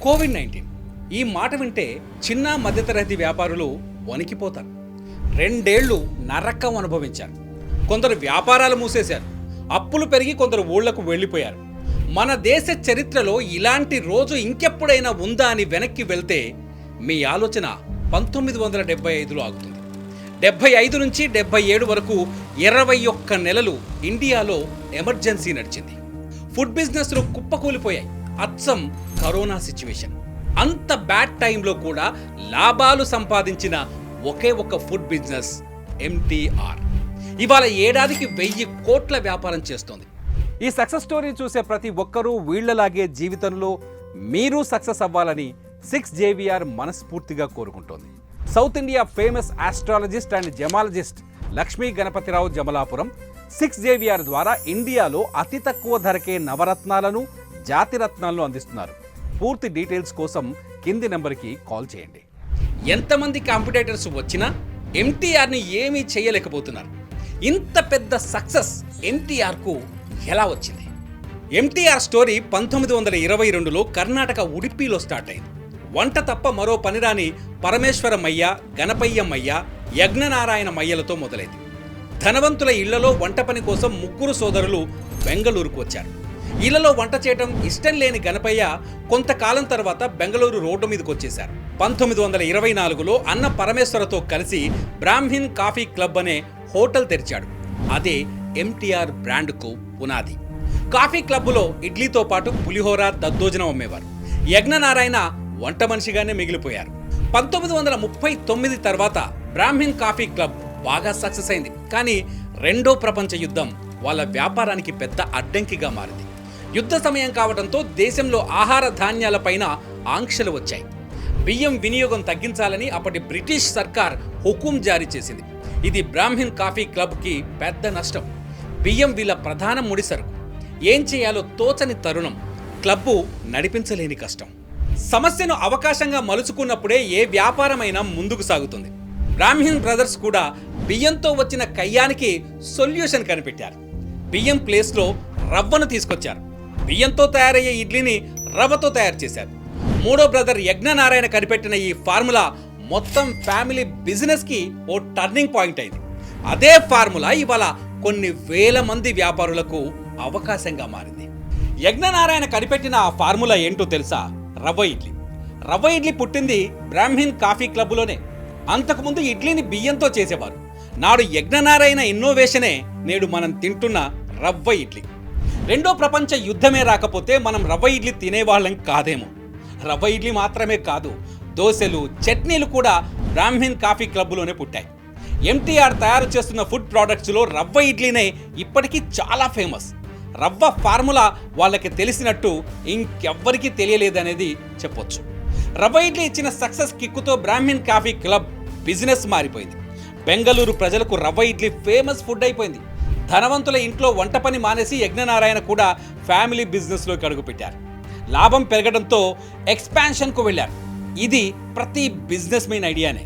COVID-19 ఈ మాట వింటే చిన్న మధ్యతరగతి వ్యాపారులు వణికిపోతారు. 2 ఏళ్లు నరకం అనుభవించారు. కొందరు వ్యాపారాలు మూసేశారు. అప్పులు పెరిగి కొందరు ఊళ్లకు వెళ్ళిపోయారు. మన దేశ చరిత్రలో ఇలాంటి రోజు ఇంకెప్పుడైనా ఉందా అని వెనక్కి వెళ్తే మీ ఆలోచన 1975లో ఆగుతుంది. 75 నుంచి 77 వరకు 21 నెలలు ఇండియాలో ఎమర్జెన్సీ నడిచింది. ఫుడ్ బిజినెస్లు కుప్పకూలిపోయాయి. అచ్చం కరోనా సిచ్యువేషన్. అంత బ్యాడ్ టైంలో కూడా లాభాలు సంపాదించిన ఒకే ఒక ఫుడ్ బిజినెస్ ఎంటీఆర్. ఇవాళ ఏడాదికి 1000 కోట్ల వ్యాపారం చేస్తోంది. ఈ సక్సెస్ స్టోరీ చూసే ప్రతి ఒక్కరూ వీళ్లలాగే జీవితంలో మీరు సక్సెస్ అవ్వాలని 6JVR మనస్ఫూర్తిగా కోరుకుంటోంది. South India famous astrologist and gemologist Lakshmi Ganapathirao Jamalapuram 6JVR ద్వారా ఇండియాలో అతి తక్కువ ధరకే నవరత్నాలను, జాతిరత్నాలను అందిస్తున్నారు. పూర్తి డీటెయిల్స్ కోసం కింది నెంబర్కి కాల్ చేయండి. ఎంతమంది కాంపిటేటర్స్ వచ్చినా ఎంటీఆర్ని ఏమీ చేయలేకపోతున్నారు. ఇంత పెద్ద సక్సెస్ ఎంటీఆర్కు ఎలా వచ్చింది? ఎంటీఆర్ స్టోరీ 1922లో కర్ణాటక ఉడిప్పిలో స్టార్ట్ అయింది. వంట తప్ప మరో పనిరాని పరమేశ్వరమయ్య, గణపయ్యమయ్య, యజ్ఞనారాయణమయ్యలతో మొదలైంది. ధనవంతుల ఇళ్లలో వంట పని కోసం 3 సోదరులు బెంగళూరుకు వచ్చారు. ఇళ్లలో వంట చేయడం ఇష్టం లేని గణపయ్య కొంతకాలం తర్వాత బెంగళూరు రోడ్డు మీదకి వచ్చేశారు. 1924లో అన్న పరమేశ్వరతో కలిసి బ్రాహ్మిన్ కాఫీ క్లబ్ అనే హోటల్ తెరిచాడు. అదే ఎంటీఆర్ బ్రాండ్కు పునాది. కాఫీ క్లబ్లో ఇడ్లీతో పాటు పులిహోర, దద్దోజనం అమ్మేవారు. యజ్ఞనారాయణ వంట మనిషిగానే మిగిలిపోయారు. 1939 తర్వాత బ్రాహ్మిన్ కాఫీ క్లబ్ బాగా సక్సెస్ అయింది. కానీ 2వ ప్రపంచ యుద్ధం వాళ్ళ వ్యాపారానికి పెద్ద అడ్డంకిగా మారింది. యుద్ధ సమయం కావడంతో దేశంలో ఆహార ధాన్యాలపైన ఆంక్షలు వచ్చాయి. బియ్యం వినియోగం తగ్గించాలని అప్పటి బ్రిటిష్ సర్కార్ హుకుం జారీ చేసింది. ఇది బ్రాహ్మిన్ కాఫీ క్లబ్కి పెద్ద నష్టం. బియ్యం వీళ్ళ ప్రధాన ముడిసరుకు. ఏం చేయాలో తోచని తరుణం. క్లబ్బు నడిపించలేని కష్టం. సమస్యను అవకాశంగా మలుచుకున్నప్పుడే ఏ వ్యాపారమైనా ముందుకు సాగుతుంది. బ్రాహ్మిన్ బ్రదర్స్ కూడా బియ్యంతో వచ్చిన కయ్యానికి సొల్యూషన్ కనిపెట్టారు. బియ్యం ప్లేస్లో రవ్వను తీసుకొచ్చారు. బియ్యంతో తయారయ్యే ఇడ్లీని రవ్వతో తయారు చేశారు. 3వ బ్రదర్ యజ్ఞనారాయణ కనిపెట్టిన ఈ ఫార్ములా మొత్తం ఫ్యామిలీ బిజినెస్కి ఓ టర్నింగ్ పాయింట్ అయింది. అదే ఫార్ములా ఇవాళ కొన్ని వేల మంది వ్యాపారులకు అవకాశంగా మారింది. యజ్ఞనారాయణ కనిపెట్టిన ఆ ఫార్ములా ఏంటో తెలుసా? రవ్వ ఇడ్లీ. రవ్వ ఇడ్లీ పుట్టింది బ్రాహ్మిన్ కాఫీ క్లబ్లోనే. అంతకుముందు ఇడ్లీని బియ్యంతో చేసేవారు. నాడు యజ్ఞనారాయణ ఇన్నోవేషనే నేడు మనం తింటున్న రవ్వ ఇడ్లీ. 2వ ప్రపంచ యుద్ధమే రాకపోతే మనం రవ్వ ఇడ్లీ తినేవాళ్ళం కాదేమో. రవ్వ ఇడ్లీ మాత్రమే కాదు, దోశలు, చట్నీలు కూడా బ్రాహ్మిన్ కాఫీ క్లబ్లోనే పుట్టాయి. ఎంటీఆర్ తయారు చేస్తున్న ఫుడ్ ప్రోడక్ట్స్లో రవ్వ ఇడ్లీనే ఇప్పటికీ చాలా ఫేమస్. రవ్వ ఫార్ములా వాళ్ళకి తెలిసినట్టు ఇంకెవ్వరికీ తెలియలేదనేది చెప్పొచ్చు. రవ్వ ఇడ్లీ ఇచ్చిన సక్సెస్ కిక్కుతో బ్రాహ్మిన్ కాఫీ క్లబ్ బిజినెస్ మారిపోయింది. బెంగళూరు ప్రజలకు రవ్వ ఇడ్లీ ఫేమస్ ఫుడ్ అయిపోయింది. ధనవంతుల ఇంట్లో వంట పని మానేసి యజ్ఞనారాయణ కూడా ఫ్యామిలీ బిజినెస్లోకి అడుగుపెట్టారు. లాభం పెరగడంతో ఎక్స్పాన్షన్కు వెళ్ళారు. ఇది ప్రతి బిజినెస్ మెయిన్ ఐడియానే.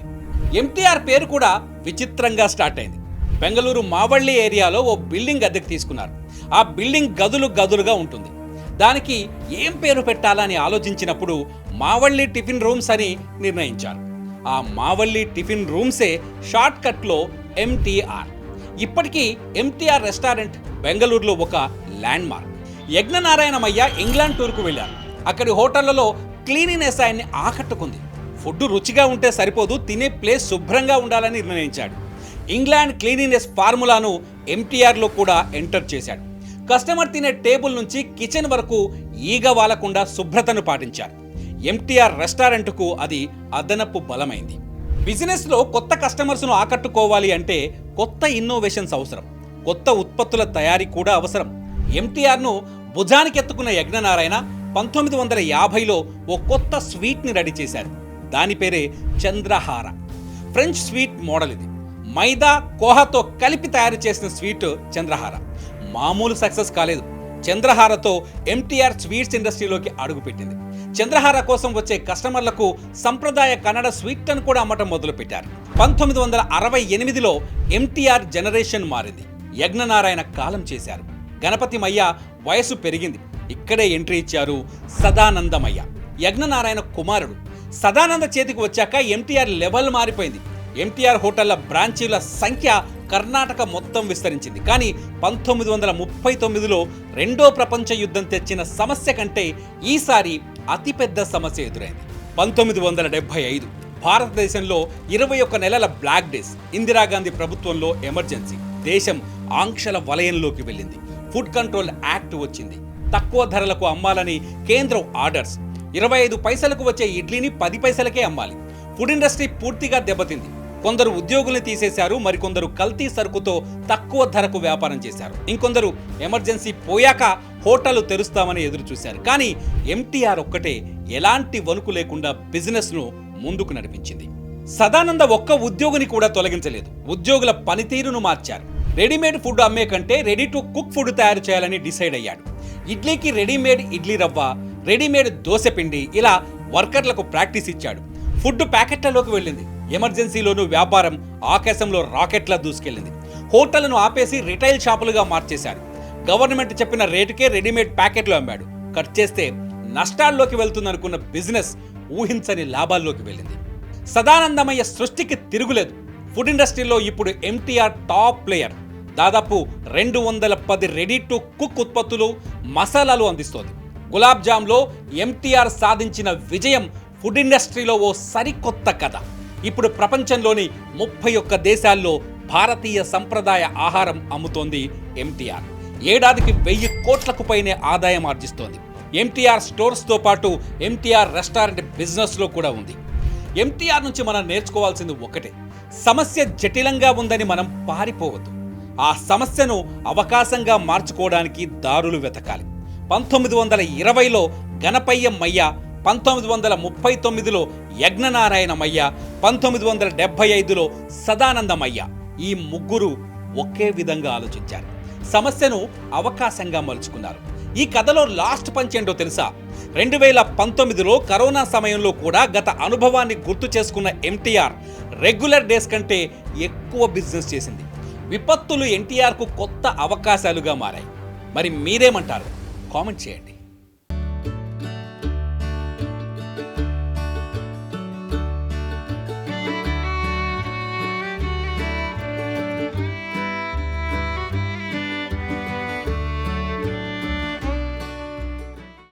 ఎంటీఆర్ పేరు కూడా విచిత్రంగా స్టార్ట్ అయింది. బెంగళూరు మావళ్ళి ఏరియాలో ఓ బిల్డింగ్ అద్దెకు తీసుకున్నారు. ఆ బిల్డింగ్ గదులుగా ఉంటుంది. దానికి ఏం పేరు పెట్టాలని ఆలోచించినప్పుడు మావళ్ళి టిఫిన్ రూమ్స్ అని నిర్ణయించారు. ఆ మావళ్ళి టిఫిన్ రూమ్సే షార్ట్ కట్లో ఎంటీఆర్. ఇప్పటికీ ఎంటీఆర్ రెస్టారెంట్ బెంగళూరులో ఒక ల్యాండ్ మార్క్. యజ్ఞనారాయణమయ్య ఇంగ్లాండ్ టూర్కు వెళ్ళారు. అక్కడి హోటళ్లలో క్లీనినెస్ ఆయన్ని ఆకట్టుకుంది. ఫుడ్ రుచిగా ఉంటే సరిపోదు, తినే ప్లేస్ శుభ్రంగా ఉండాలని నిర్ణయించాడు. ఇంగ్లాండ్ క్లీనినెస్ ఫార్ములాను ఎంటీఆర్లో కూడా ఎంటర్ చేశాడు. కస్టమర్ తినే టేబుల్ నుంచి కిచెన్ వరకు ఈగ వాలకుండా శుభ్రతను పాటించారు. ఎంటీఆర్ రెస్టారెంట్కు అది అదనపు బలమైంది. బిజినెస్లో కొత్త కస్టమర్స్ను ఆకట్టుకోవాలి అంటే కొత్త ఇన్నోవేషన్స్ అవసరం. కొత్త ఉత్పత్తుల తయారీ కూడా అవసరం. ఎంటీఆర్ను భుజానికెత్తుకున్న యజ్ఞనారాయణ 1950లో ఓ కొత్త స్వీట్ని రెడీ చేశారు. దాని పేరే చంద్రహార. ఫ్రెంచ్ స్వీట్ మోడల్ ఇది. మైదా, కోహాతో కలిపి తయారు చేసిన స్వీట్ చంద్రహార. మామూలు సక్సెస్ కాలేదు. చంద్రహారతో ఎంటీఆర్ స్వీట్స్ ఇండస్ట్రీలోకి అడుగుపెట్టింది. చంద్రహార కోసం వచ్చే కస్టమర్లకు సంప్రదాయ కన్నడ స్వీట్లను కూడా అమ్మటం మొదలుపెట్టారు. 1968లో ఎంటీఆర్ జనరేషన్ మారింది. యజ్ఞనారాయణ కాలం చేశారు. గణపతిమయ్య వయసు పెరిగింది. ఇక్కడే ఎంట్రీ ఇచ్చారు సదానందమయ్య. యజ్ఞనారాయణ కుమారుడు. సదానంద చేతికి వచ్చాక ఎంటీఆర్ లెవెల్ మారిపోయింది. ఎంటీఆర్ హోటళ్ల బ్రాంచీల సంఖ్య కర్ణాటక మొత్తం విస్తరించింది. కానీ 1939లో రెండో ప్రపంచ యుద్ధం తెచ్చిన సమస్య కంటే ఈసారి అతిపెద్ద సమస్య ఎదురైంది. 1975 భారతదేశంలో 21 నెలల బ్లాక్ డేస్. ఇందిరాగాంధీ ప్రభుత్వంలో ఎమర్జెన్సీ. దేశం ఆంక్షల వలయంలోకి వెళ్ళింది. ఫుడ్ కంట్రోల్ యాక్ట్ వచ్చింది. తక్కువ ధరలకు అమ్మాలని కేంద్రం ఆర్డర్స్. 25 పైసలకు వచ్చే ఇడ్లీని 10 పైసలకే అమ్మాలి. ఫుడ్ ఇండస్ట్రీ పూర్తిగా దెబ్బతింది. కొందరు ఉద్యోగుల్ని తీసేశారు, మరికొందరు కల్తీ సరుకుతో తక్కువ ధరకు వ్యాపారం చేశారు. ఇంకొందరు ఎమర్జెన్సీ పోయాక హోటళ్లు తెరుస్తామని ఎదురు చూశారు. కానీ ఎంటీఆర్ ఒక్కటే ఎలాంటి వణుకు లేకుండా బిజినెస్ను ముందుకు నడిపించింది. సదానంద ఒక్క ఉద్యోగిని కూడా తొలగించలేదు. ఉద్యోగుల పనితీరును మార్చారు. రెడీమేడ్ ఫుడ్ అమ్మే కంటే రెడీ టు కుక్ ఫుడ్ తయారు చేయాలని డిసైడ్ అయ్యాడు. ఇడ్లీకి రెడీమేడ్ ఇడ్లీ రవ్వ, రెడీమేడ్ దోశ పిండి, ఇలా వర్కర్లకు ప్రాక్టీస్ ఇచ్చాడు. ఫుడ్ ప్యాకెట్లలోకి వెళ్ళింది. ఎమర్జెన్సీలోనూ వ్యాపారం ఆకాశంలో రాకెట్లా దూసుకెళ్ళింది. హోటళ్లను ఆపేసి రిటైల్ షాపులుగా మార్చేశారు. గవర్నమెంట్ చెప్పిన రేటుకే రెడీమేడ్ ప్యాకెట్లు అమ్మాడు. కట్ చేస్తే నష్టాల్లోకి వెళ్తుందనుకున్న బిజినెస్ ఊహించని లాభాల్లోకి వెళ్ళింది. సదానందమయ్య సృష్టికి తిరుగులేదు. ఫుడ్ ఇండస్ట్రీలో ఇప్పుడు ఎంటీఆర్ టాప్ ప్లేయర్. దాదాపు 210 రెడీ టు కుక్ ఉత్పత్తులు, మసాలాలు అందిస్తోంది. గులాబ్ జామ్లో ఎంటీఆర్ సాధించిన విజయం ఫుడ్ ఇండస్ట్రీలో ఓ సరికొత్త కథ. ఇప్పుడు ప్రపంచంలోని 31 దేశాల్లో భారతీయ సంప్రదాయ ఆహారం అమ్ముతోంది ఎంటీఆర్. ఏడాదికి 1000 కోట్లకు పైనే ఆదాయం ఆర్జిస్తోంది. ఎంటీఆర్ స్టోర్స్తో పాటు ఎంటీఆర్ రెస్టారెంట్ బిజినెస్లో కూడా ఉంది. ఎంటీఆర్ నుంచి మనం నేర్చుకోవాల్సింది ఒకటే: సమస్య జటిలంగా ఉందని మనం పారిపోవద్దు. ఆ సమస్యను అవకాశంగా మార్చుకోవడానికి దారులు వెతకాలి. 1920లో గణపయ్య మయ్య, 1939లో యజ్ఞనారాయణమయ్య, 1975లో సదానందమయ్య, ఈ ముగ్గురు ఒకే విధంగా ఆలోచించారు. సమస్యను అవకాశంగా మలుచుకున్నారు. ఈ కథలో లాస్ట్ పంచ్ ఏంటో తెలుసా? 2019లో కరోనా సమయంలో కూడా గత అనుభవాన్ని గుర్తు చేసుకున్న ఎంటీఆర్ రెగ్యులర్ డేస్ కంటే ఎక్కువ బిజినెస్ చేసింది. విపత్తులు ఎన్టీఆర్కు కొత్త అవకాశాలుగా మారాయి. మరి మీరేమంటారు? కామెంట్ చేయండి.